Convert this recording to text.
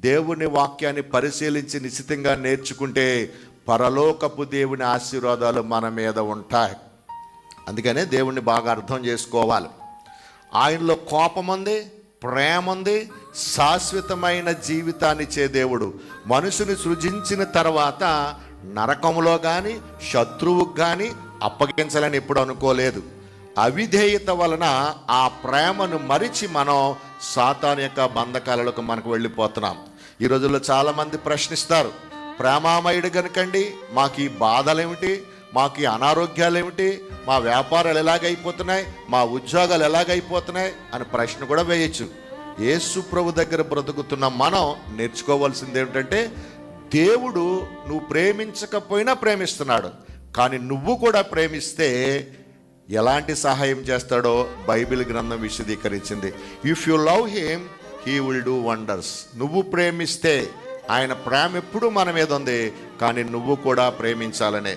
దేవుని వాక్యాన్ని పరిశీలించి నిశ్చితంగా నేర్చుకుంటే పరలోకపు దేవుని ఆశీర్వాదాలు మన మీద ఉంటాయి. అందుకనే దేవుణ్ణి బాగా అర్థం చేసుకోవాలి. ఆయనలో కోపం ఉంది, ప్రేమ ఉంది, శాశ్వతమైన జీవితాన్ని ఇచ్చే దేవుడు. మనుషుని సృజించిన తర్వాత నరకంలో కానీ శత్రువుకు కానీ అప్పగించాలని ఎప్పుడు అనుకోలేదు. అవిధేయత వలన ఆ ప్రేమను మరిచి మనం సాతాను యొక్క బంధకాలకు మనకు వెళ్ళిపోతున్నాం. ఈ రోజుల్లో చాలామంది ప్రశ్నిస్తారు, ప్రేమామయుడు కనుకండి మాకు ఈ బాధలు ఏమిటి, మాకు ఈ అనారోగ్యాలు ఏమిటి, మా వ్యాపారాలు ఎలాగైపోతున్నాయి, మా ఉద్యోగాలు ఎలాగైపోతున్నాయి అని ప్రశ్న కూడా వేయచ్చు. యేసు ప్రభు దగ్గర బ్రతుకుతున్న మనం నేర్చుకోవాల్సింది ఏమిటంటే, దేవుడు నువ్వు ప్రేమించకపోయినా ప్రేమిస్తున్నాడు. కానీ నువ్వు కూడా ప్రేమిస్తే ఎలాంటి సహాయం చేస్తాడో బైబిల్ గ్రంథం విశదీకరించింది. If you love him he will do wonders. నువ్వు ప్రేమిస్తే, ఆయన ప్రేమ ఎప్పుడు మన మీద ఉంది, కానీ నువ్వు కూడా ప్రేమించాలనే.